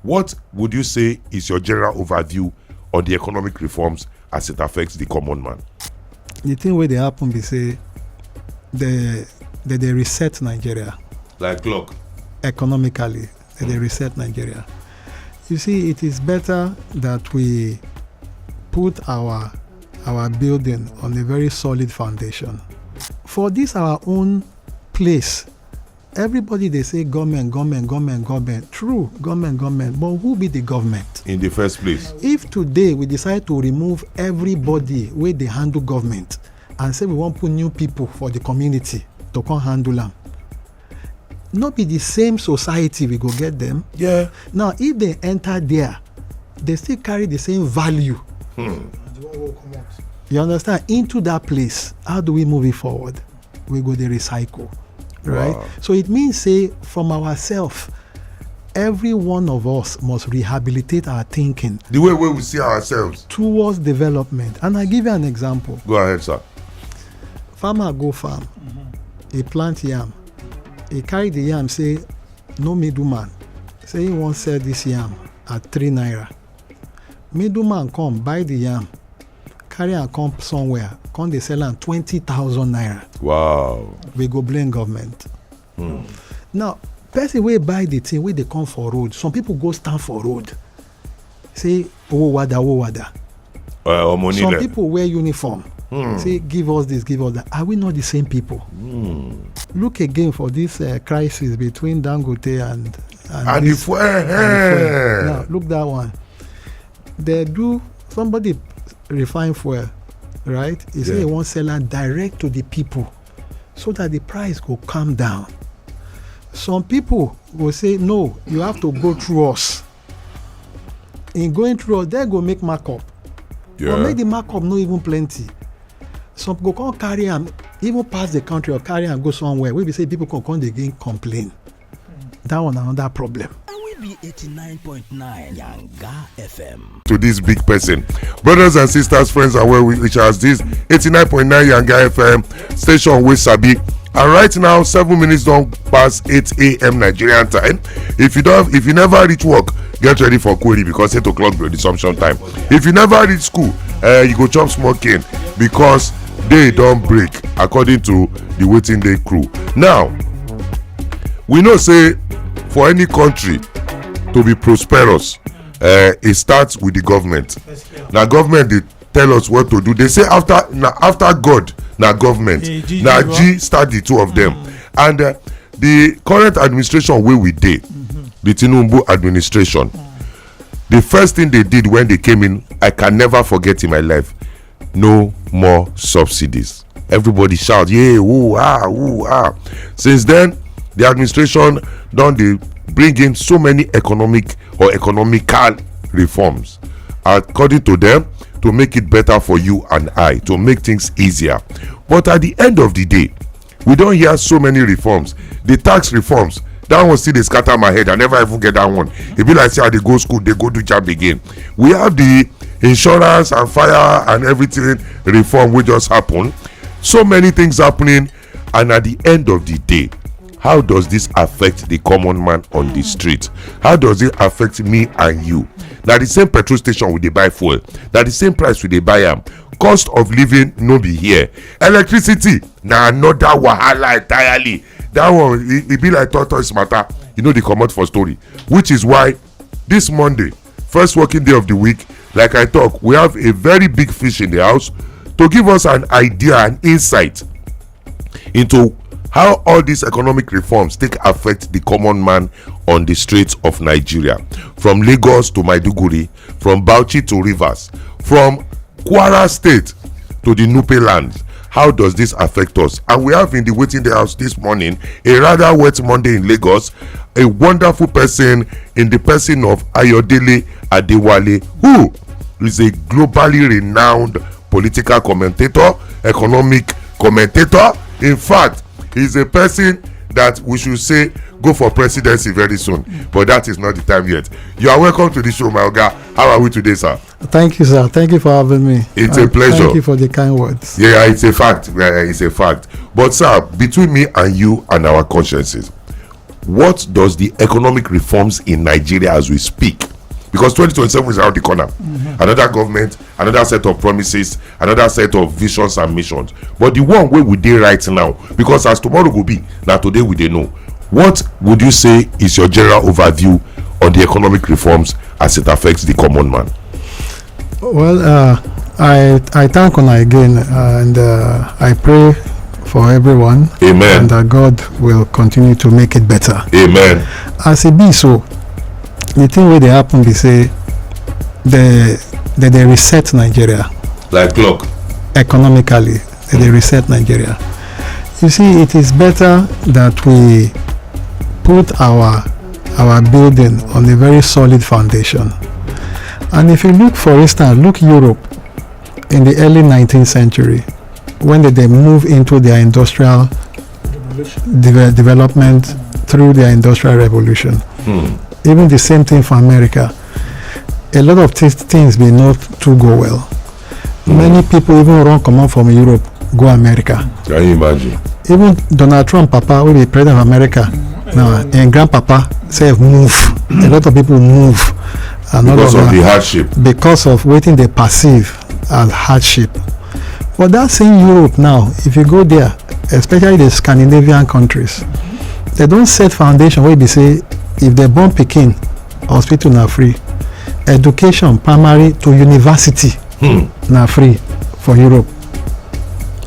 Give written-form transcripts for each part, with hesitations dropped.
What would you say is your general overview on the economic reforms as it affects the common man? The thing where they happen be say they reset Nigeria. Like clock. Economically, they reset Nigeria. You see, it is better that we put our building on a very solid foundation. For this our own place, everybody they say government. True, government. But who be the government? In the first place. If today we decide to remove everybody where they handle government and say we want to put new people for the community to come handle them, not be the same society we go get them. Yeah. Now, if they enter there, they still carry the same value. You understand? Into that place, how do we move it forward? We go to recycle, right? Wow. So it means, say, from ourselves, every one of us must rehabilitate our thinking. The way we see ourselves. Towards development. And I give you an example. Go ahead, sir. Farmer go farm. He plant yam. He carry the yam, say, no middleman. Say he won't sell this yam at 3 naira. Middleman come, buy the yam, carry and come somewhere, come they sell am 20,000 naira. Wow. We go blame government. Now, person wey buy the thing, wey they come for road, some people go stand for road. Say, wada. Some people wear uniform. Say, give us this, give us that. Are we not the same people? Look again for this crisis between Dangote and the fuel. Now, look that one. They do, somebody refine fuel, right? He say he won't sell it direct to the people so that the price will come down. Some people will say, no, you have to go through us. In going through us, they go make markup. But make the markup no even plenty. Some people can't carry and even pass the country or carry and go somewhere. We be say people can come again complain. That one another problem. Be 89.9 Yanga FM. To this big person, brothers and sisters, friends are well with each other. This 89.9 Yanga FM station with Sabi. And right now, 7 minutes don't pass 8 a.m. Nigerian time. If you never reach work, get ready for query because 8 o'clock be resumption time. If you never reach school, you go chop smoking because they don't break according to the Wetin Dey crew. Now, we know say for any country to be prosperous, it starts with the government. Now government they tell us what to do. They say after God, now government. Now G start the two of them. And the current administration where we did, the Tinubu administration, the first thing they did when they came in, I can never forget in my life, no more subsidies. Everybody shout, yeah, ooh, ah. Since then, the administration done the bring in so many economical reforms according to them to make it better for you and I, to make things easier. But at the end of the day, we don't hear so many reforms. The tax reforms, that one still they scatter my head. I never even get that one. It be like say they go school, they go do job again. We have the insurance and fire and everything reform will just happen. So many things happening, and at the end of the day, how does this affect the common man on the street? How does it affect me and you? Now the same petrol station we dey buy fuel, now the same price we dey buy am. Cost of living no be here. Electricity na another wahala entirely. That one it be like tortoise matter. You know, they come out for story, which is why this Monday, first working day of the week, like I talk, we have a very big fish in the house to give us an idea and insight into how all these economic reforms take affect the common man on the streets of Nigeria, from Lagos to Maiduguri, from Bauchi to Rivers, from Kwara State to the Nupe land. How does this affect us? And we have in the Wetin Dey house this morning, a rather wet Monday in Lagos, a wonderful person in the person of Ayodele Adewale, who is a globally renowned political commentator, economic commentator. In fact, he's a person that we should say go for presidency very soon, but that is not the time yet. You are welcome to the show, my Oga. How are we today, sir? Thank you, sir. Thank you for having me. It's a pleasure. Thank you for the kind words. Yeah, it's a fact. It's a fact. But sir, between me and you and our consciences, what does the economic reforms in Nigeria as we speak, because 2027 is around the corner, another government, another set of promises, another set of visions and missions, but the one where we dey right now, because as tomorrow will be, now today we dey know, what would you say is your general overview on the economic reforms as it affects the common man? Well, I thank una again, and I pray for everyone. Amen. And that God will continue to make it better. Amen. As it be so, the thing where they happen, they say they reset Nigeria. Like clock. Economically, they reset Nigeria. You see, it is better that we put our building on a very solid foundation. And if you look, for instance, look Europe in the early 19th century, when they move into their industrial development through their industrial revolution. Even the same thing for America. A lot of things may not too go well. Many people even run come out from Europe, go America. Can you imagine? Even Donald Trump, Papa, will be president of America now, and grandpapa say move. A lot of people move. And because of the hardship. Because of waiting they perceive as hardship. But that same Europe now, if you go there, especially the Scandinavian countries, they don't set foundation where they say if they born Peking, hospital na free. Education, primary to university, na free for Europe.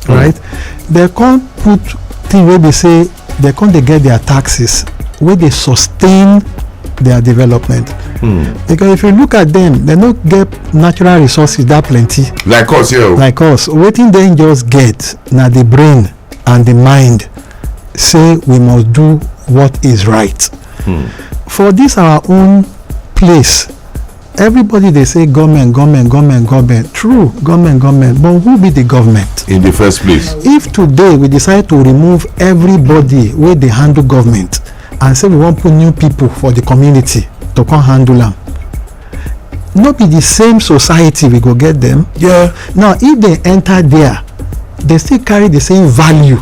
Right? They can't put thing where they say they can't get their taxes, where they sustain their development. Because if you look at them, they don't get natural resources that plenty. Like us here. Like us. Waiting they just get now the brain and the mind say we must do what is right. For this our own place, everybody they say government. True, government. But who be the government? In the first place. If today we decide to remove everybody where they handle government and say we want to put new people for the community to come handle them, not be the same society we go get them. Yeah. Now if they enter there, they still carry the same value.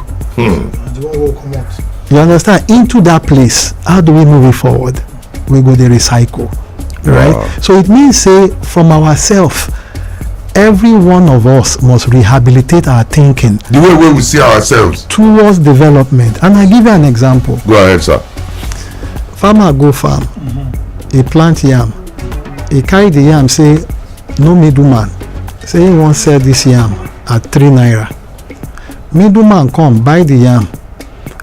You understand? Into that place, how do we move it forward? We go the recycle, right? Wow. So it means say from ourselves, every one of us must rehabilitate our thinking. The way we see ourselves towards development. And I give you an example. Go ahead, sir. Farmer go farm. He plant yam. He carry the yam, say no middleman. Say he won't sell this yam at 3 naira. Middleman come buy the yam,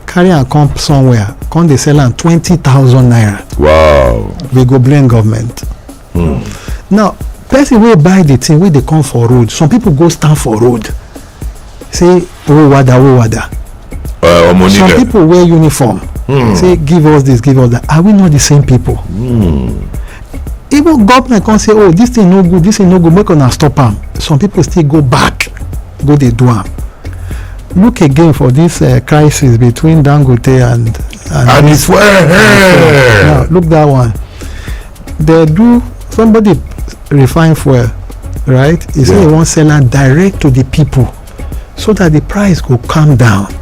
carry and come somewhere, come they sell am 20,000 naira. Wow. We go blame government. Now, person will buy the thing where they come for road. Some people go stand for road. Say, oh wada. Some people wear uniform. Say, give us this, give us that. Are we not the same people? Even government can say, oh, this thing no good, make una stop am. Some people still go back, go they do am. Look again for this crisis between Dangote and it's now, look that one. They do, somebody refine fuel, right? He say he won't sell it direct to the people so that the price will come down.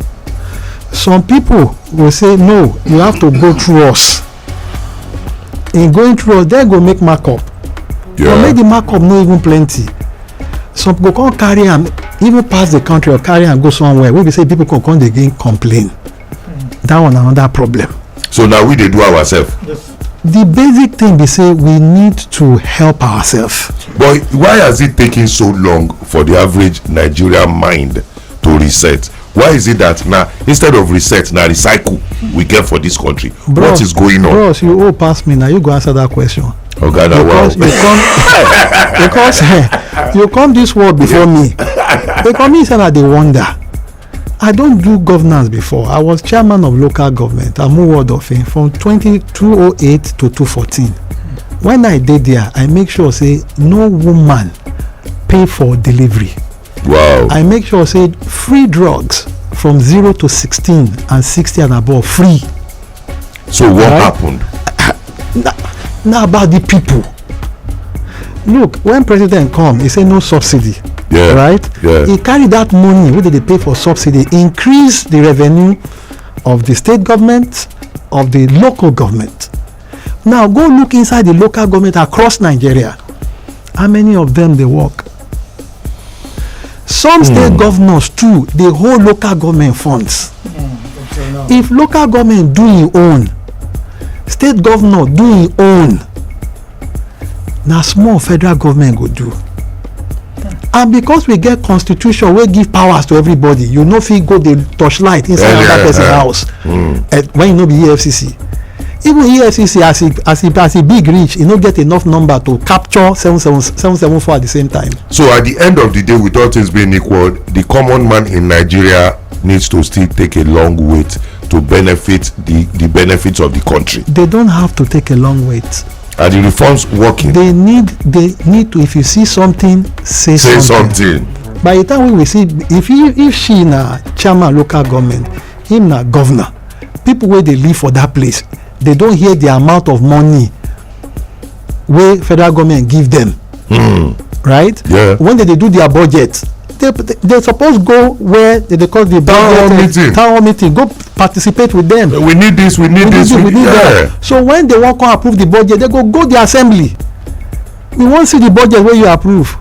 Some people will say, no, you have to go through us. In going through us, they go make markup. But make the markup no even plenty. Some people can't carry and even pass the country or carry and go somewhere. We say people can come again complain. That one another problem. So now we they do ourselves. The basic thing they say we need to help ourselves. But why has it taken so long for the average Nigerian mind to reset? Why is it that now instead of reset, now recycle we get for this country? Bros, what is going on? Bros, you all pass me now. You go answer that question. Okay, because you come this world before me. Because me said that they wonder. I don't do governance before. I was chairman of local government. I moved ward of fame from 2008 to 2014. When I did there, I make sure say no woman pay for delivery. Wow. I make sure say free drugs from 0 to 16 and 60 and above free. So what happened? Now about the people. Look, when president come, he say no subsidy. Yeah. Right? Yeah. He carry that money, what did they pay for subsidy, increase the revenue of the state government of the local government. Now go look inside the local government across Nigeria. How many of them they work? Some state governors too, they hold local government funds. If local government do his own, state governor do his own, na small federal government go do. And because we get constitution wey give powers to everybody, you no fit go dey torchlight inside another person house when you no be EFCC. Even EFCC as e big reach, e no get enough number to capture 774 at the same time. So at the end of the day, with all things being equal, the common man in Nigeria needs to still take a long wait to benefit the benefits of the country. They don't have to take a long wait. Are the reforms working? They need to, if you see something, say something. By the time we see, if she na chairman local government, him na governor, people wey dey live for that place, they don't hear the amount of money wey federal government give them. Right? Yeah. When they do their budget, they suppose go where they call the town hall meeting, go participate with them. We need this, we need that. So when they wan come approve the budget, they go the assembly. We wan see the budget wey you approve,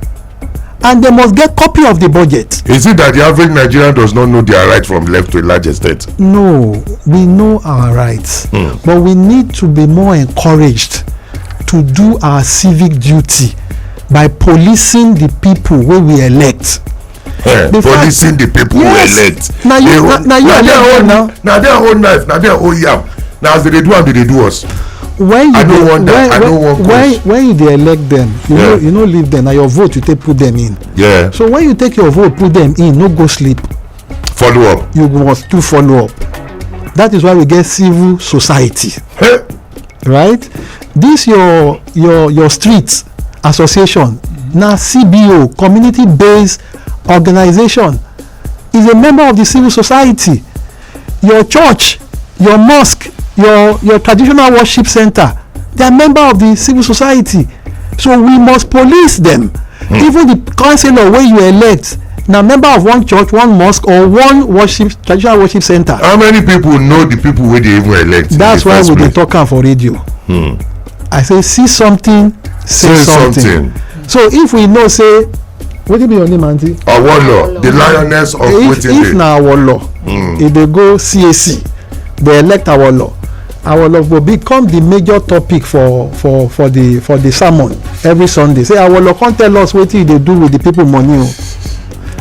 and they must get copy of the budget. Is it that the average Nigerian does not know their right from left to a large extent? No, we know our rights, but we need to be more encouraged to do our civic duty by policing the people wey we elect. Policing the people we elect. Na you elect now. Na their own knife, na their own yam. Na as they do am, they do us. When you when you dey elect them, you no leave them. Na your vote you take put them in. Yeah. So when you take your vote put them in, no go sleep. Follow up. You must do follow up. That is why we get civil society. Right? This your street association, na CBO, community based organization, is a member of the civil society. Your church, your mosque, your traditional worship center, they are member of the civil society. So we must police them. Even the councillor wey you elect na member of one church, one mosque, or one traditional worship center. How many people know the people wey they even elect? That's why we dey talk am for radio. I say see something, say something. So if we know say, wetin be your name, aunty? Awolo, the lioness of Wetin Dey. If na Awolo, if they go CAC, they elect Awolo go become the major topic for the sermon every Sunday. Say Awolo, come tell us wetin you dey do with the people money o.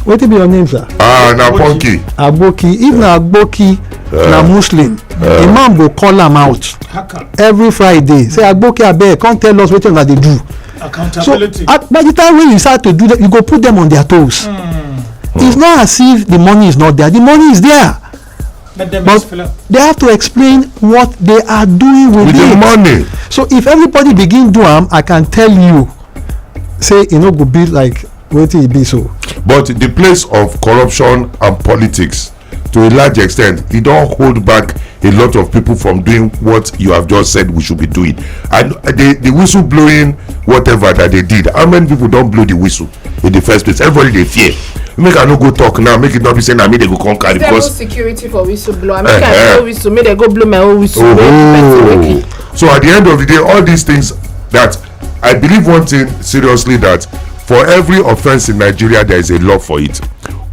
Wetin be your name, sir? Na Ponki. Agboki. If na Agboki na Muslim, imam go call am out every Friday. Say Agboki abeg, come tell us wetin una dey do. Accountability. So by the time when you start to do that, you go put them on their toes. It's not as if the money is not there. The money is there. Let them But they have to explain what they are doing with the money. So if everybody begin do am, I can tell you, say e no go be like wetin e be so. But the place of corruption and politics, to a large extent, e don hold back a lot of people from doing what you have just said we should be doing. And the whistle blowing whatever that they did, how many people don blow the whistle in the first place? Everybody dey fear. Make I no go talk now, make it not be saying na me they go come carry, because security for whistleblower. Make I blow whistle, make they go blow my own whistle. So at the end of the day, all these things that I believe one thing seriously, that for every offense in Nigeria there is a law for it,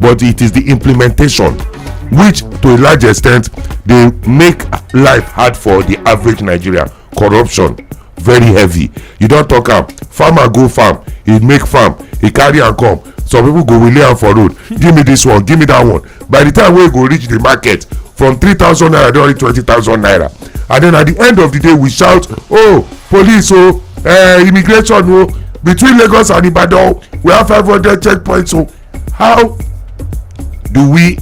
but it is the implementation which to a large extent they make life hard for the average Nigerian. Corruption very heavy. You don't talk am, farmer go farm, he make farm, he carry am come. Some people go lay am for road, give me this one, give me that one. By the time we go reach the market, from 3,000 naira they only 20,000 naira. And then at the end of the day we shout, oh police, oh immigration, oh between Lagos and Ibadan we have 500 checkpoints. So how do we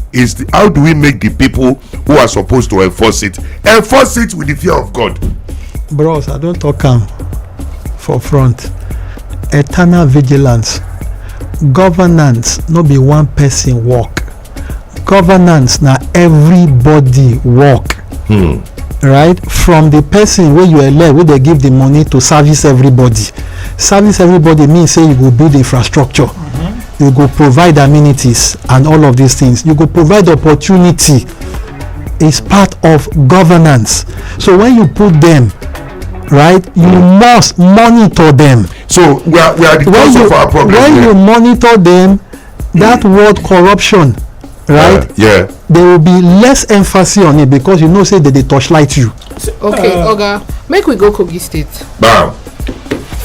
make the people who are supposed to enforce it with the fear of God? Bros, I don't talk am for front. Eternal vigilance. Governance no be one person work. Governance na everybody work. Right? From the person wey you elect, wey dey give the money to service everybody. Service everybody means say you go build infrastructure. You go provide amenities and all of these things. You go provide opportunity. is part of governance. So when you put them, right, you must monitor them. So we are the cause of our problem. When you monitor them, that word corruption, right? Yeah. There will be less emphasis on it because you know say that they torchlight you. Okay, Oga, make we go Kogi State. Bam.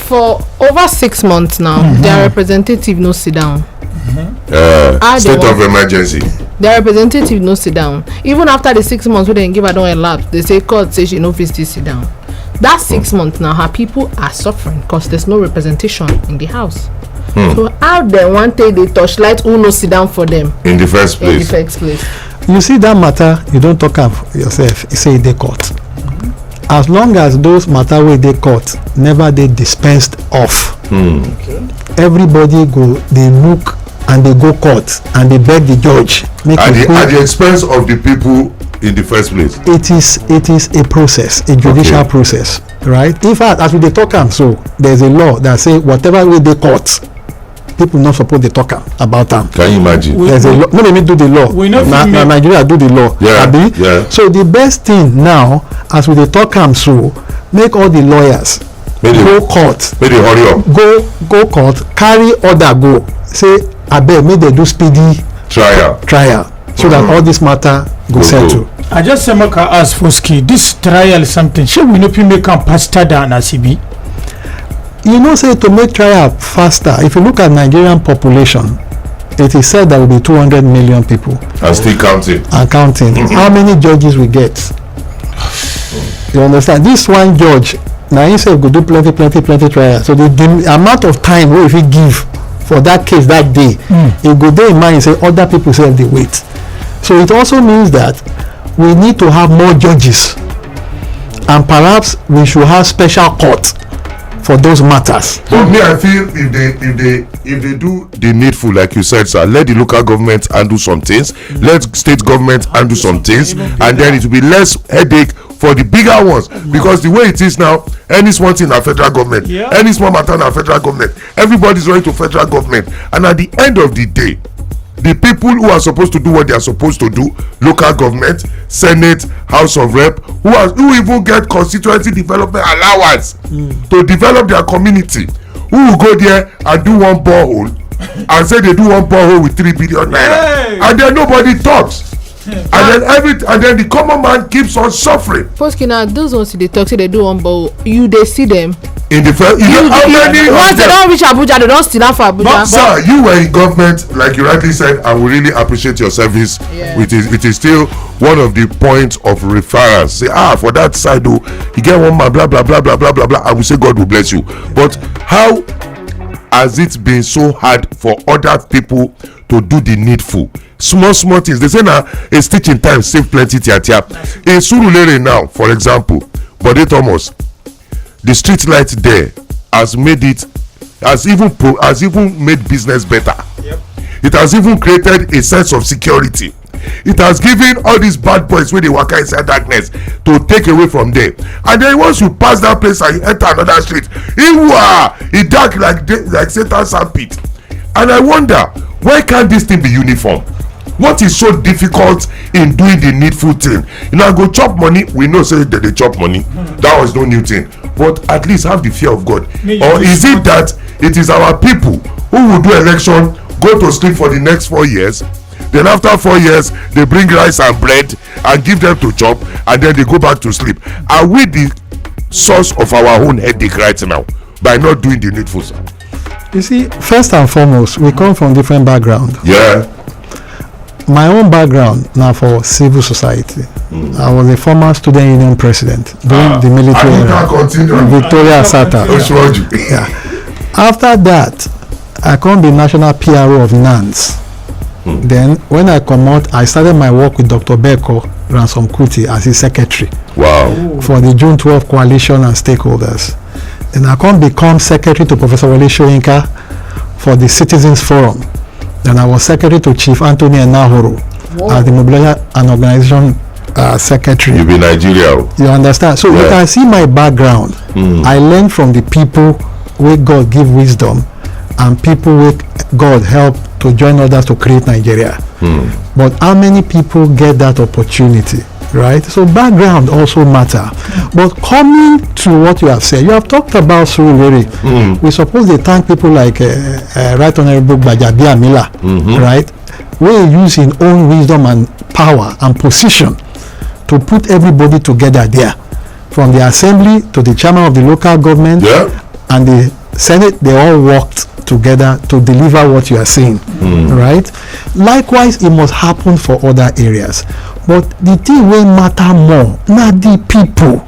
For over 6 months now, their representative no sit down. State of emergency. Their representative no sit down. Even after the 6 months wey dem give her don elapse, they say court say she no fit still sit down. That 6 months now, her people are suffering because there's no representation in the house. So how dem wan take dey torchlight who no sit down for them in the first place? In the first place. You see that matter, you don't talk am yourself. You say they court. As long as those matter wey dey court never dey dispensed off, everybody go dey look and they go court and they beg the judge make at the expense of the people in the first place. It is a process, a judicial process, right? In fact, as we dey talk am, so there's a law that say whatever way they court, people not supposed to talk about them. Can you imagine? There's a law. No, let me do the law. Nigeria do the law. Yeah. So the best thing now, as we dey talk am, so make all the lawyers go court. Make they hurry up. Go court, carry order go. Say abeg make they do speedy trial, so that all this matter go settle. I just say make I ask Foski, this trial something, shey we no fit make am faster than as e be? You know, say to make trial faster, if you look at Nigerian population, it is said there will be 200 million people. And still counting. How many judges we get? You understand? This one judge, now he said go do plenty trial. So the amount of time wey if he give for that case that day, he go there in mind say other people say they wait. So it also means that we need to have more judges, and perhaps we should have special court for those matters. But me, I feel if they do the needful, like you said, sir, let the local government handle some things, let state government handle some things, and then it will be less headache for the bigger ones. Because the way it is now, any small thing na federal government, any small matter na federal government, everybody's running to federal government, and at the end of the day, the people who are supposed to do what they are supposed to do, local government, senate, house of rep, who even get constituency development allowance to develop their community, who will go there and do one borehole and say they do one borehole with 3 billion naira, and then nobody talks. And then the common man keeps on suffering. Foski, now those ones they talk, say they do one borehole, you they see them in the first. Once they don't reach Abuja, they don't still down for Abuja. Sir, you were in government, like you rightly said, and we really appreciate your service. It is still one of the points of reference. Say, for that side, though, you get one man, blah blah blah blah blah blah blah. I will say God will bless you. But how has it been so hard for other people to do the needful? Small things. They say now a stitch in time save plenty tia. In Surulere now, for example, Bode Thomas, the street light there has even made business better. It has even created a sense of security. It has given all these bad boys wey dey waka inside darkness to take away from there. And then once you pass that place and you enter another street, it dark like Satan's sandpit. And I wonder, why can't this thing be uniform? What is so difficult in doing the needful thing? I go chop money. We know say that they chop money. That was no new thing. But at least have the fear of God. Or is it that it is our people who will do election, go to sleep for the next 4 years, then after 4 years they bring rice and bread and give them to chop, and then they go back to sleep? Are we the source of our own headache right now by not doing the needful? You see, first and foremost, we come from different background. My own background now for civil society. I was a former student union president during the military era. Victoria Sata. After that, I come be national PRO of NANS. Then when I come out, I started my work with Dr. Beko Ransom Kuti as his secretary. For the June 12 coalition and stakeholders. Then I come become secretary to Professor Wale Soyinka for the Citizens Forum. Then I was secretary to Chief Anthony Enahoro as the Mobilization and Organization Secretary. You be Nigeria. You understand? So you can see my background. I learned from the people where God give wisdom and people where God help to join others to create Nigeria. But how many people get that opportunity? right? So background also matter. But coming to what you have said, you have talked about Surulere. We suppose they thank people like Right Honorable Gbajabiamila, right? We use in own wisdom and power and position to put everybody together there, from the assembly to the chairman of the local government and the Senate. They all worked together to deliver what you are saying, right? Likewise, it must happen for other areas. But the thing will matter more, not the people.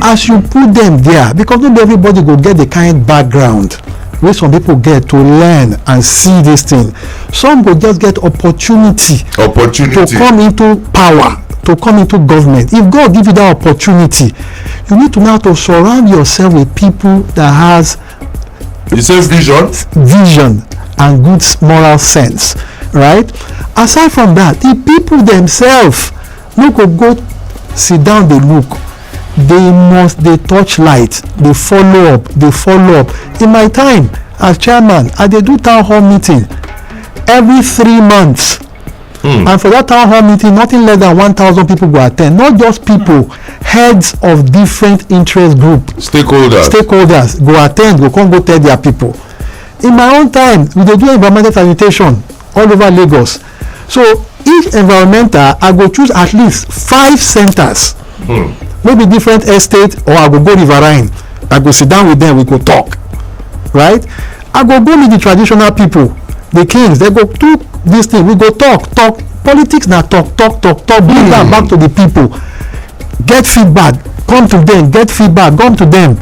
As you put them there, because not everybody go get the kind background where some people get to learn and see this thing. Some go just get opportunity to come into power, to come into government. If God give you that opportunity, you need to know how to surround yourself with people that has the same vision and good moral sense, right? Aside from that, the people themselves no go sit down, they look. They touch light, they follow up. In my time as chairman, I dey do town hall meeting every 3 months. And for that town hall meeting, nothing less than 1,000 people go attend. Not just people, heads of different interest group, stakeholders go attend, go tell their people. In my own time, we dey do environmental sanitation all over Lagos. So each environmental, I go choose at least 5 centers, maybe different estate, or I go Riverine. I go sit down with them, we go talk, right? I go meet the traditional people, the kings. They go do this thing, we go talk. Politics na talk, bring that back to the people, get feedback, come to them, get feedback, come to them,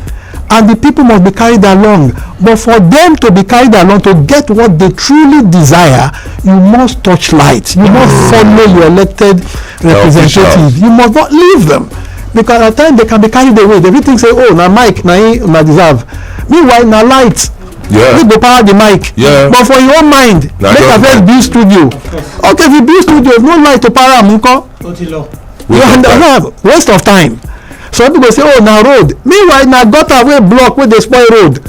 and the people must be carried along. But for them to be carried along, to get what they truly desire, you must touch light, you must follow your elected representatives, you must not leave them, because at times they can be carried away. They think say, oh, na mic na deserve, meanwhile na light. We go power the mic, but for your own mind, make a first build studio. Okay, if you build studio, no light to power am nko, you understand? Waste of time. Some people say, oh, na road, meanwhile na gutter wey block, wey dey spoil road.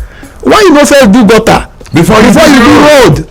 Why you no first do gutter before you do road?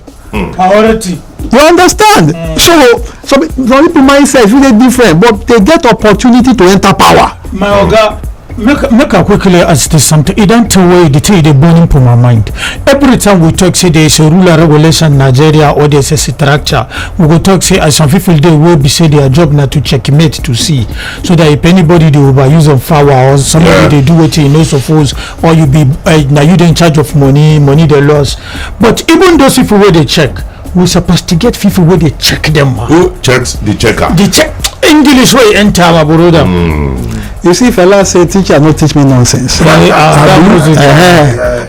Priority. You understand? So some people mindset really different, but they get opportunity to enter power. My oga, make a quickly ask this something. It don't way the thing they burning for my mind. Every time we talk, say there is a rule or regulation in Nigeria, or there is a structure, we go talk, say as some people they will be say their job not to checkmate to see, so that if anybody they overuse of power or somebody they do what you know suppose, or you be now you in charge of money they lost. But even those people where they check, we supposed to get people where they check them. Who checks the checker? The check English way enter my brother. You see, fella say teacher no teach me nonsense.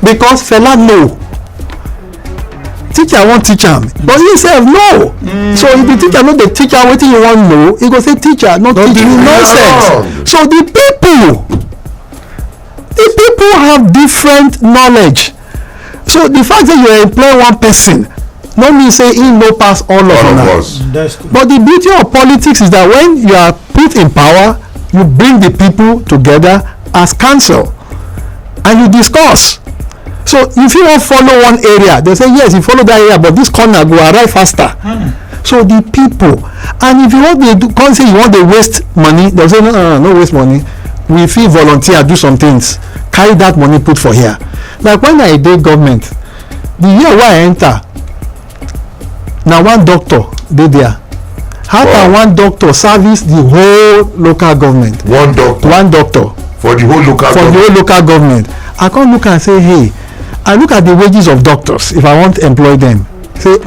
Because fella know. Teacher won't teach him, but he himself know. So if the teacher know the teacher wetin you want know, he go say teacher no teach me nonsense. So the people have different knowledge. So the fact that you employ one person no mean say he no pass all of us. But the beauty of politics is that when you are put in power, you bring the people together as council and you discuss. So if you want follow one area, they say yes, you follow that area, but this corner go arrive faster. So the people, and if you want to come say you want to waste money, they'll say no waste money. We feel volunteer, do some things, carry that money put for here. Like when I did government, the year where I enter, now one doctor dey there. How can one doctor service the whole local government? One doctor for the whole local government. I can't look and say, hey, I look at the wages of doctors if I want to employ them. Say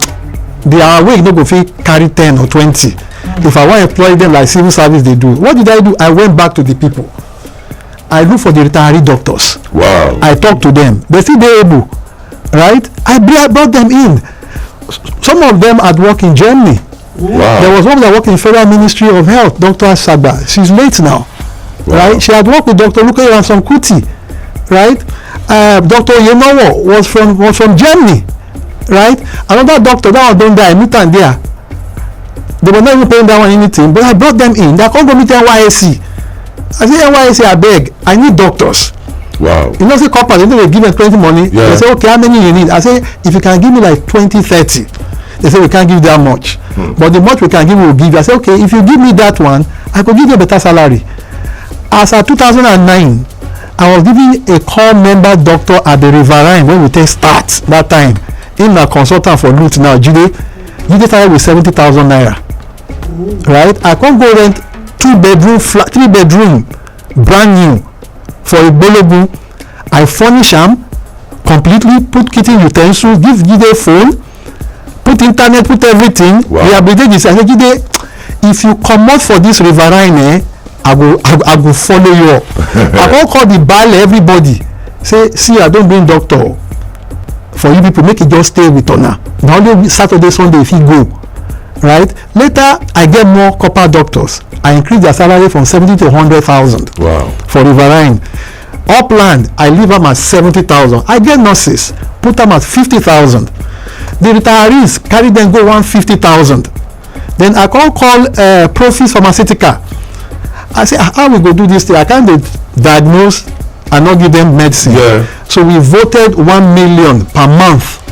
their wage no go fit carry 10 or 20. If I want to employ them like civil service they do. What did I do? I went back to the people. I look for the retiree doctors. Wow. I talk to them. They still they able, right? I brought them in. Some of them had work in Germany. Wow. There was one that worked in Federal Ministry of Health, Dr. Sagba. She's late now, right? She had worked with Dr. Lukayo and some Kuti, right? Dr. Yenowo was from Germany, right? Another doctor that was done there, I meet them there. They were not even paying that one anything, but I brought them in. They come to meet NYSC. I say NYSC, I beg, I need doctors. Wow. You know, say corporate, they give them 20 money. They say, okay, how many you need? I say, if you can give me like 20, 30. They say we can't give that much, but the much we can give, we will give you. I say, okay, if you give me that one, I could give you a better salary. As at 2009, I was giving a core member doctor at the Riverine when we take start that time. In a consultant for Loot now, Jide started with 70,000 naira. Right? I can't go rent 2-bedroom flat, 3-bedroom, brand new for a Bologu. I furnish them completely, put kitchen utensils, give Jide phone, put internet, put everything. Wow. Rehabilitate this. I say, Jide, if you come out for this Riverine, I go follow you up. I can't call the bale, everybody. Say, see, I don't bring doctor for you people, make it just stay with honor. Now only Saturday, Sunday if you go. Right? Later, I get more copper doctors. I increase their salary from 70 to 100,000. Wow. For Riverine. Upland, I leave them at 70,000. I get nurses, put them at 50,000. The retirees, carry them go 150,000. Then I can't call Profis Pharmaceutical. I say, how we go do this thing? I can't diagnose and not give them medicine. Yeah. So we voted 1 million per month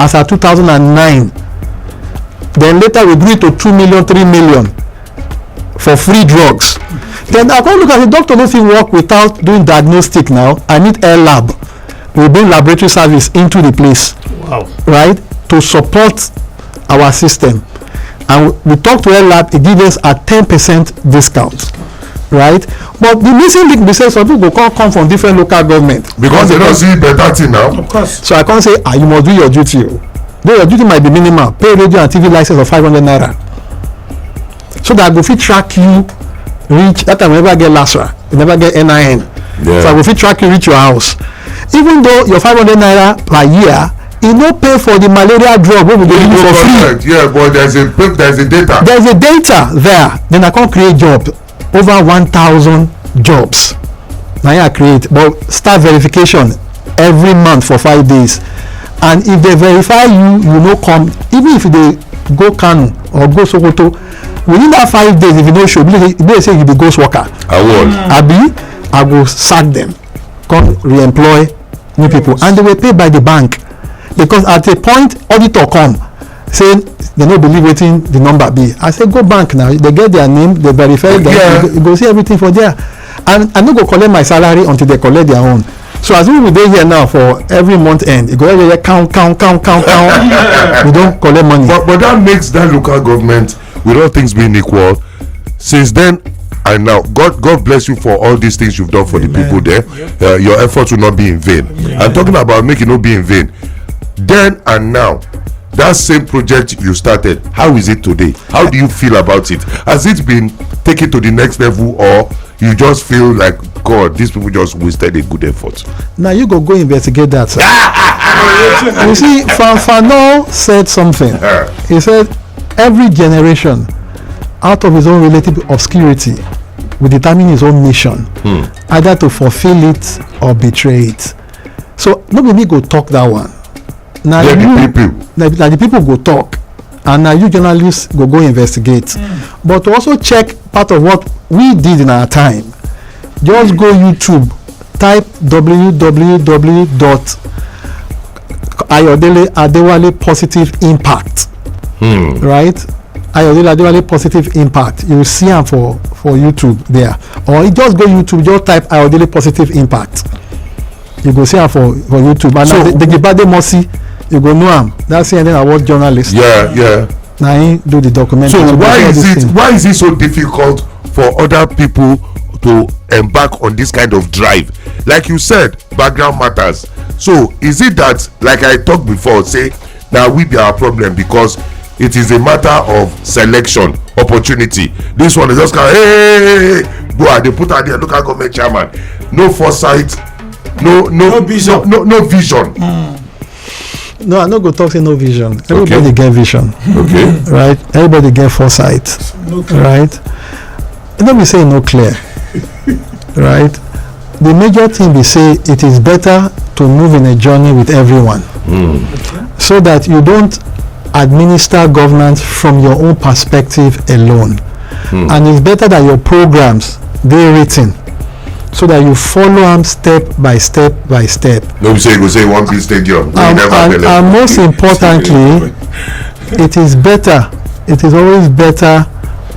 as at 2009. Then later we grew it to 2 million, 3 million for free drugs. Then I can't look at the doctor don't fit work without doing diagnostic now. I need air lab. We bring laboratory service into the place. Wow. Right? To support our system. And we talk to air lab, it gives us a 10% discount. Right? But the missing link, we say some people come from different local government. Because they don't see better thing now. Of course. So I can't say, you must do your duty. Though your duty might be minimal. Pay radio and TV license of 500 naira. So that I go fit track you, reach, that time we never get LASRA, you never get NIN. Yeah. So I go fit track you, reach your house. Even though your 500 naira per year, you no pay for the malaria drug wey we dey give you for free. Yeah, but there's a data. There's a data there. Then I can't create job. Over 1,000 jobs. Now I create, but start verification every month for 5 days. And if they verify you, you no come. Even if they go Kano or go Sokoto, within that 5 days, if you no show, they say you be ghost worker. I will. I go sack them, come re-employ new people, and they will pay by the bank. Because at a point, auditor come saying they no believe wetin the number be. I say go bank now. They get their name, they verify them. Yeah. You go see everything for there. And I no go collect my salary until they collect their own. So as we dey here now for every month end, you go every year count. We don't collect money. But that makes that local government, with all things being equal, since then and now, God bless you for all these things you've done for the people there. Yep. Your efforts will not be in vain. Yeah. I'm talking about making it not be in vain. Then and now, that same project you started, how is it today? How do you feel about it? Has it been taken to the next level, or you just feel like, God, these people just wasted a good effort? Now you go investigate that, sir. You see, Fanfano said something. He said, every generation, out of his own relative obscurity, will determine his own mission, either to fulfill it or betray it. So nobody go talk that one. Now the people go talk, and now you journalists go investigate. But to also check part of what we did in our time, just go YouTube, type www.Ayodele Adewale Positive Impact. Right? Ayodele Adewale Positive Impact. You will see them for YouTube there. Or you just go YouTube, just type Ayodele Positive Impact. You go see them for YouTube. And so, the Gibade Mosi, you go know him. That's CNN award journalist. Yeah. Now he do the documentary. So why is it so difficult for other people to embark on this kind of drive? Like you said, background matters. So is it that, like I talked before, say now we be our problem because it is a matter of selection, opportunity. This one is just kind of, hey, go and they put out there local government chairman, no foresight, no vision. No vision. No, I no go talk say no vision. Everybody get vision. Okay. Right? Everybody get foresight. Right? And then we say no clear. Right? The major thing we say, it is better to move in a journey with everyone. So that you don't administer governance from your own perspective alone. And it's better that your programs be written so that you follow them step by step by step. No, we say one piece stadium. And most importantly, it is better. It is always better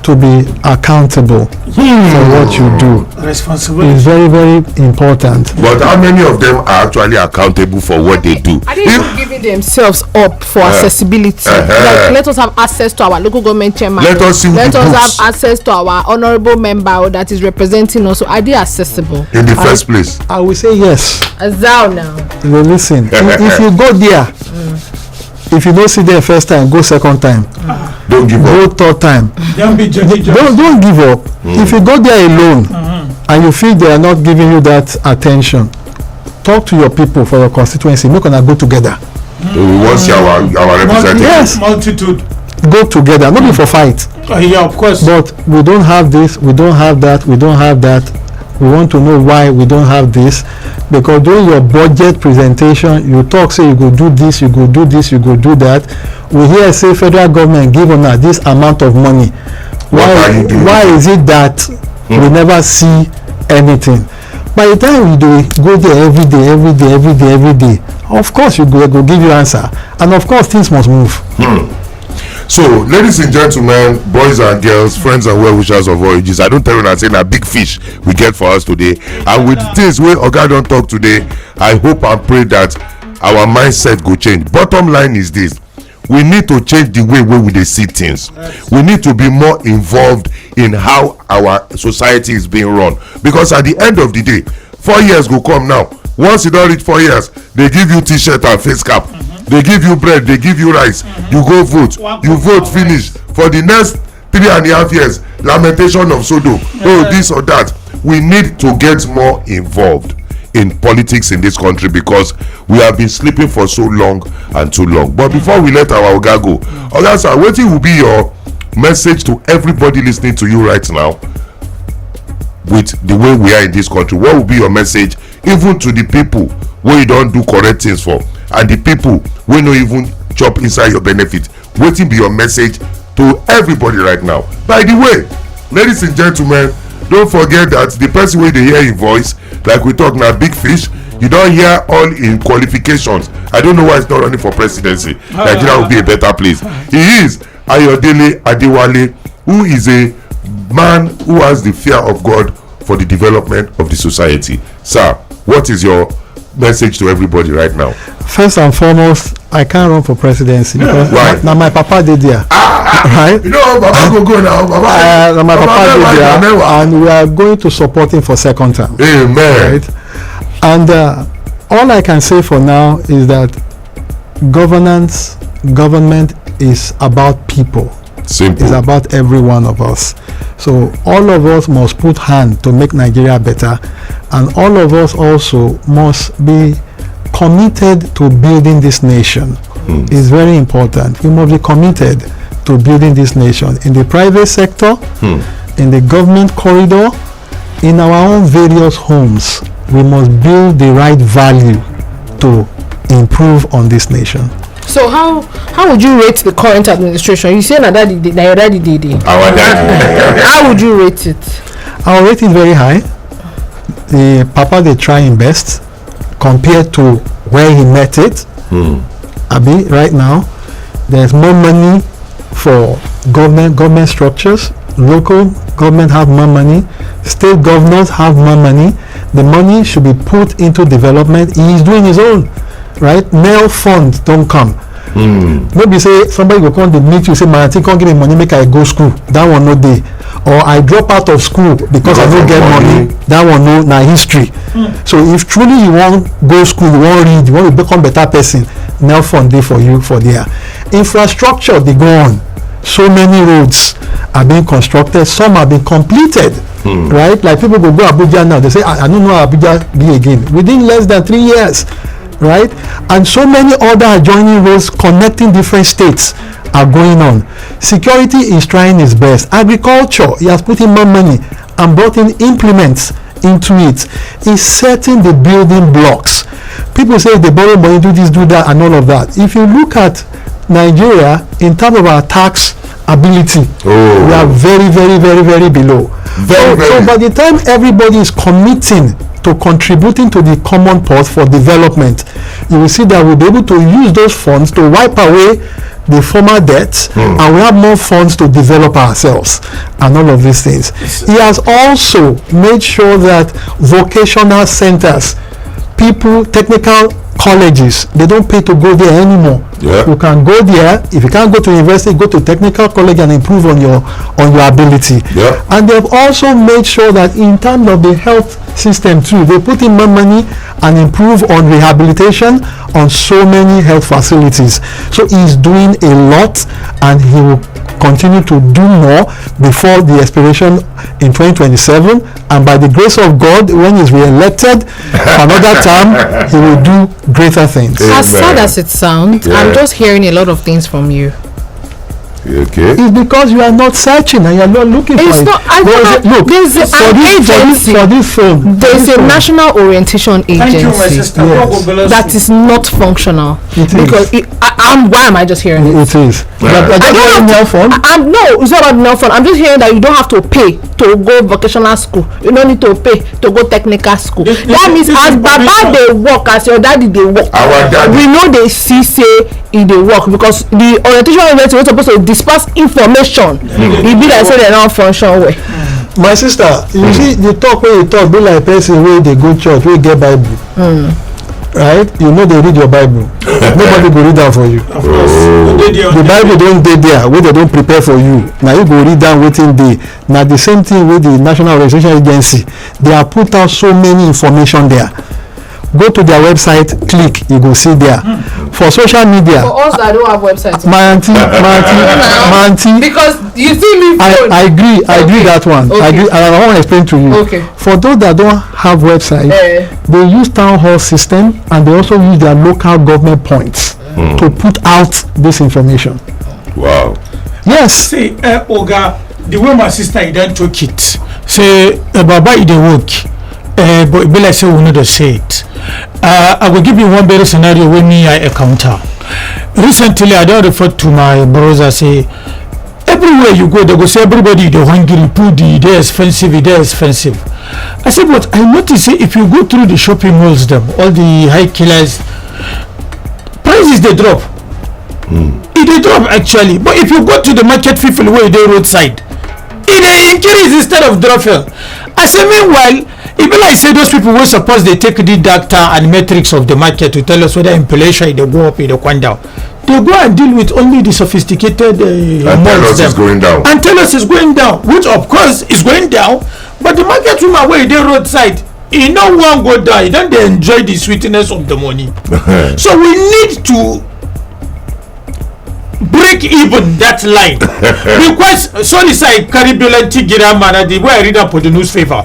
to be accountable for what you do. Responsibility is very, very important. But how many of them are actually accountable for what they do? Are they even giving themselves up for accessibility? Like, let us have access to our local government chairman. Let us have access to our honorable member that is representing us. So are they accessible in the first place? I will say yes. As thou now. Well, listen, if you go there, if you don't see them first time, go second time. Don't give up. Go third time. Don't give up. If you go there alone and you feel they are not giving you that attention, talk to your people for your constituency. Make una go together. We want to see our representative. Yes. Multitude. Go together. Not be for fight. Yeah, of course. But we don't have this. We don't have that. We don't have that. We want to know why we don't have this, because during your budget presentation you talk say you go do this, you go do this, you go do that. We hear say federal government give una this amount of money. Why is it that we never see anything? By the time we go there every day, of course you go give you answer, and of course things must move. So, ladies and gentlemen, boys and girls, friends and well-wishers of all ages, I don't tell you that saying a big fish we get for us today. And with things where Oga don't talk today, I hope and pray that our mindset go change. Bottom line is this: we need to change the way we see things. We need to be more involved in how our society is being run. Because at the end of the day, 4 years go come now. Once you don't reach 4 years, they give you t-shirt and face cap. They give you bread, they give you rice. You go vote. You vote, finish. For the next 3.5 years, lamentation of Sodom. Oh, this or that. We need to get more involved in politics in this country, because we have been sleeping for so long and too long. But before we let our Oga go, Oga sir, what will be your message to everybody listening to you right now with the way we are in this country? What will be your message even to the people where you don't do correct things for, and the people who no even chop inside your benefit? What will be your message to everybody right now? By the way, ladies and gentlemen, don't forget that the person wey dey hear him voice, like we talk now, big fish, you don't hear all in qualifications. I don't know why he's not running for presidency. Nigeria will be a better place. He is Ayodele Adewale, who is a man who has the fear of God for the development of the society. Sir, what is your message to everybody right now? First and foremost, I can't run for presidency because now my papa did there. Right? You know, Baba go now. My papa did there, and we are going to support him for second term. Amen. Right? And all I can say for now is that government is about people. Simple. It's about every one of us. So all of us must put hand to make Nigeria better, and all of us also must be committed to building this nation. It's very important. We must be committed to building this nation in the private sector, in the government corridor, in our own various homes. We must build the right value to improve on this nation. So how would you rate the current administration? You say that your daddy did it. Our daddy. How would you rate it? Our rate is very high. The papa they trying best compared to where he met it. Abi, right now there's more money for government structures. Local government have more money. State governors have more money. The money should be put into development. He is doing his own. Right? Male funds don't come. Maybe say somebody will come to meet you, say, man, I think can't give me money, make I go school. That one no day. Or I drop out of school because I don't get money. That one no, na history. So if truly you want go school, you want read, you want to become better person, now fund day for you for there. Infrastructure they go on. So many roads are being constructed. Some have been completed. Right? Like people go Abuja now. They say, I don't know how Abuja be again. Within less than 3 years. Right? And so many other adjoining roads connecting different states are going on. Security is trying its best. Agriculture, he has put in more money and brought in implements into it. He's setting the building blocks. People say they borrow money, do this, do that, and all of that. If you look at Nigeria in terms of our tax ability, we are very, very, very, very below. So by the time everybody is committing to contributing to the common pot for development, you will see that we'll be able to use those funds to wipe away the former debts, and we have more funds to develop ourselves and all of these things. He has also made sure that vocational centers, people, technical colleges, they don't pay to go there anymore. You can go there. If you can't go to university, go to technical college and improve on your ability. And they've also made sure that in terms of the health system too, they put in more money and improve on rehabilitation on so many health facilities. So he's doing a lot, and he will continue to do more before the expiration in 2027, and by the grace of God, when he's re-elected another time, he will do greater things. As sad as it sounds, I'm just hearing a lot of things from you. Okay. It's because you are not searching and you are not looking for it. Look, there's an agency. For this phone. There's a national orientation agency that is not functional. Because why am I just hearing it? It is. No, it's not about phone. I'm just hearing that you don't have to pay to go vocational school. You don't need to pay to go technical school. That means as Baba they work, as your daddy they work. We know they see say in the work, because the orientation agency was supposed to disperse information. It be like say they don't function well. My sister, you see the talk where you talk be like person where they go church, where get Bible. Right? You know they read your Bible. Nobody go read that for you. Of course. The Bible don't dey there where they don't prepare for you. Now you go read down Wetin Dey. Now the same thing with the National Orientation Agency. They have put out so many information there. Go to their website, click, you go see there. For social media. For us that don't have websites. My auntie. Because you see me. I agree that one. I agree, and I want to explain to you. Okay. For those that don't have website, they use town hall system, and they also use their local government points to put out this information. Wow. Yes. See, Oga, the way my sister then took it, say, Baba, it dey work. But it be like say we need to say it. I will give you one better scenario when me I encounter. Recently, I don't refer to my brother. Say everywhere you go, they go say everybody the hungry, food, they expensive. I said, but I notice say if you go through the shopping malls, them all the high killers, prices they drop. It drop actually. But if you go to the market people where they roadside, it increase instead of dropping. I say meanwhile. Even like say those people who suppose they take the data and metrics of the market to tell us whether inflation they go up or they go down. They go and deal with only the sophisticated and tell us it's going down. And tell us it's going down, which of course is going down. But the market woman where they roadside, he no one go down. Then they enjoy the sweetness of the money. So we need to break even that line because sorry say Caribbean Tigirama, the way I read up on the newspaper,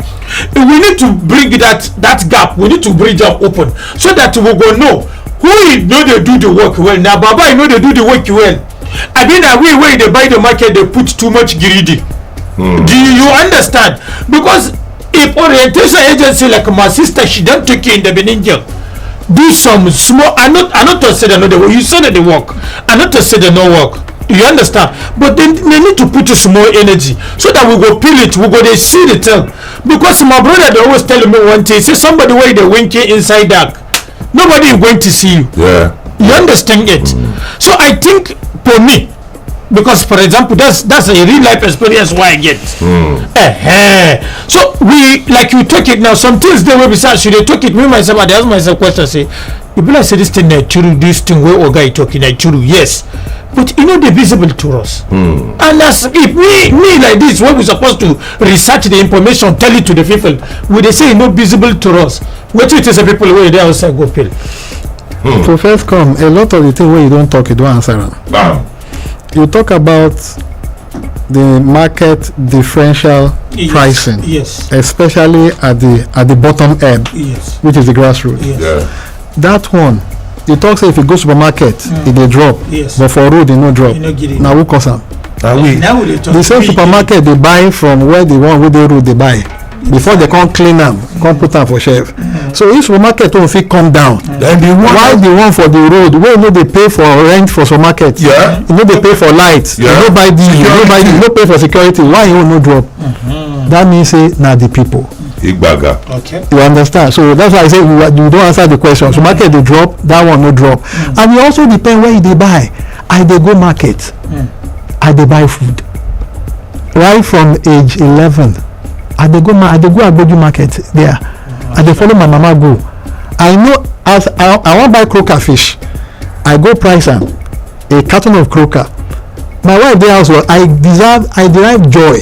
we need to bring that gap. We need to bridge up open so that we go know who know they do the work well. Now Baba know they do the work well. I mean that way they buy the market, they put too much greedy. Do you understand? Because if orientation agency like my sister, she don't take you in the Benin jail. Do some small. I'm not to say that no they work. You said that they work. I'm not to say they no work. You understand? But they need to put a small energy so that we go peel it. We go they see the thing. Because my brother they always tell me one thing. See somebody where they winking inside dark. Nobody is going to see you. Yeah. You understand it? So I think for me, because for example that's a real life experience why I get. So we like you talk it now. Some things they will be sad. Should they talk it? Me myself, I ask myself question. Say, you be like say this thing true. This thing where Oga talking true. Yes, but you know they're visible to us. And as if me like this, when we supposed to research the information, tell it to the people, would they say not visible to us? What it is the people where they outside go pill. To first come, a lot of the thing where you don't talk, you don't answer them. You talk about the market differential pricing, especially at the bottom end, which is the grassroots. That one, you talk say if you go supermarket, it dey drop, but for road it no drop. Now who cause am? The same supermarket they buy from where the one where they road they buy. Before they can't clean them, can't put them for shelf. So if supermarket don't fit come down, then why the one for the road? Where no they pay for rent for supermarket? You know they pay for lights. You no buy diesel. You no pay for security. Why you no drop? That means say now the people. Okay. You understand? So that's why I say you don't answer the question. Supermarket they drop, that one no drop, and it also depend where they buy. I dey go market. I dey buy food. Right from age 11, I dey go Agboju market there. I dey follow my mama go. I know as I wan buy croaker fish, I go price am a carton of croaker. My wife dey house, I derive joy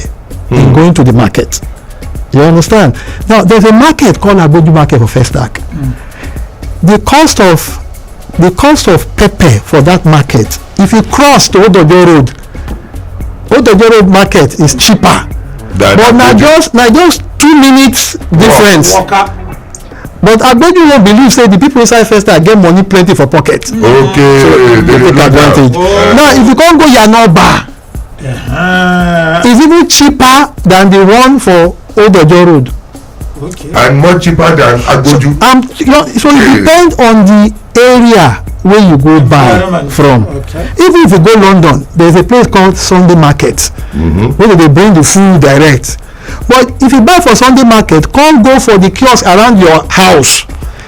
in going to the market. You understand? Now there's a market called Agboju market for Festac. The cost of pepper for that market, if you cross to Odojo Road market is cheaper. But na just 2 minutes difference. But Agboju no believe say the people inside Festac get money plenty for pocket. Okay, so they take advantage. Now if you come go Yanoba, it's even cheaper than the one for Odojo Road. Okay. And more cheaper than Agboju. So it depends on the area where you go buy from. Okay. Even if you go London, there's a place called Sunday Market, where they bring the food direct. But if you buy for Sunday Market, come go for the kiosk around your house.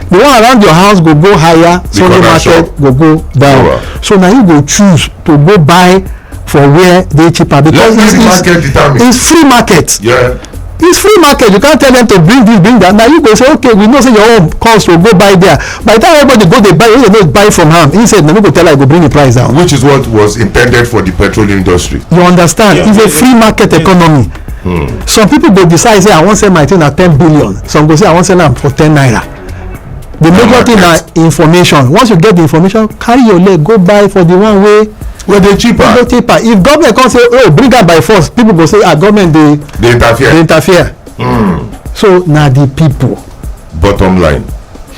The one around your house go higher, Sunday Market go down. Sure. So now you go choose to go buy for where they cheaper, because it's free market. Yeah. It's free market. You can't tell them to bring this, bring that. Now you go say, okay, we know say your own cost will go buy there. By the time everybody go, they buy. They don't buy from him. He said, "No, go tell I go bring the price down." Which is what was intended for the petrol industry. You understand? It's a free market economy. Some people go decide say I want sell my thing at 10 billion. Some go say I want sell them for 10 naira. The major thing na information. Once you get the information, carry your leg, go buy for the one way. Well, they cheaper. If government come say, "Oh, bring am by force," people go say, government they interfere. So now the people. Bottom line,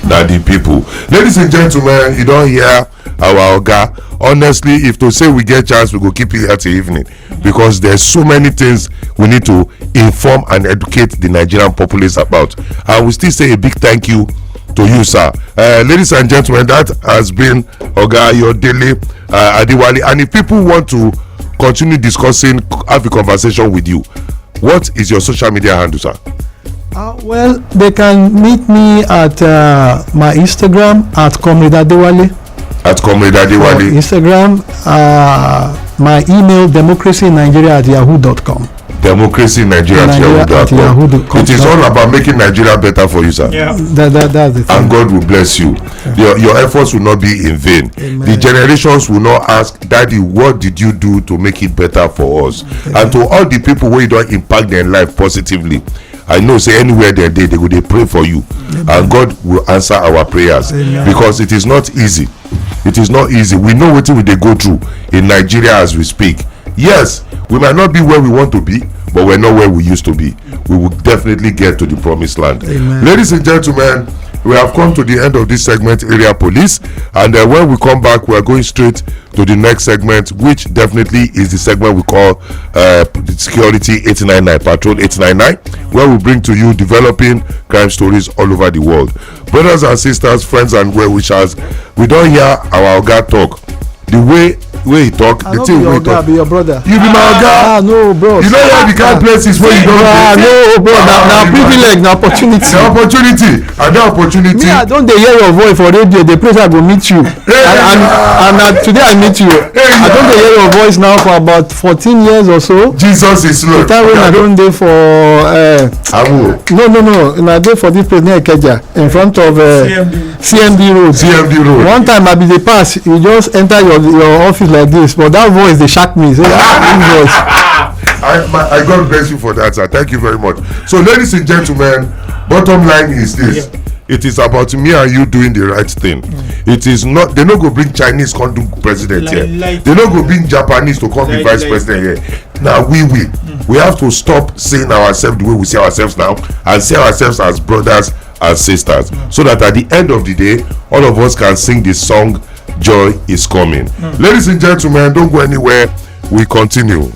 now the people. Ladies and gentlemen, you don't hear our oga. Honestly, if to say we get chance, we go keep it here till evening, because there's so many things we need to inform and educate the Nigerian populace about. And we still say a big thank you to you, sir. Ladies and gentlemen, that has been Oga Ayodele Adewale. And if people want to continue discussing, have a conversation with you, what is your social media handle, sir? Well, they can meet me at my Instagram at Comrade Adewale. At Comrade Adewale. Instagram, my email democracynigeria@yahoo.com. democracynigeria@yahoo.com. It is all about making Nigeria better for you, sir. Yeah. That's the thing. And God will bless you. Your efforts will not be in vain. Amen. The generations will not ask, Daddy, what did you do to make it better for us? Amen. And to all the people where you don't impact their life positively, I know say anywhere they go, they pray for you. Amen. And God will answer our prayers. Amen. Because it is not easy. It is not easy. We know what they go through in Nigeria as we speak. Yes, we might not be where we want to be, but we're not where we used to be. We will definitely get to the promised land. Amen. Ladies and gentlemen, we have come to the end of this segment, Area Police, and when we come back, we are going straight to the next segment, which definitely is the segment we call Security 899, Patrol 899, where we bring to you developing crime stories all over the world. Brothers and sisters, friends and well-wishers, we don't hear our Oga talk. The way he talk, the thing we talk. Be your brother. You be my Oga. No, bro. You know where the kind places where you don't no, bro. Now privilege, now opportunity. The opportunity, and the opportunity. Me, I don't hear your voice for radio. The place I go meet you, and today I meet you. I don't hear your voice now for about 14 years or so. Jesus is Lord. The time when I don't dey for. No. I dey for this place near Ikeja, in front of CMD Road. CMD Road. One time I be the pass. You just enter your office like this, but that voice they shock me. Say, voice. I God bless you for that, sir. Thank you very much. So, ladies and gentlemen, bottom line is this. Yeah. It is about me and you doing the right thing. It is not, they no go bring Chinese come do president here. They no go bring Japanese to come be vice president here. Now we have to stop seeing ourselves the way we see ourselves now, and see ourselves as brothers and sisters, so that at the end of the day, all of us can sing the song, Joy is Coming. Ladies and gentlemen, don't go anywhere. We continue.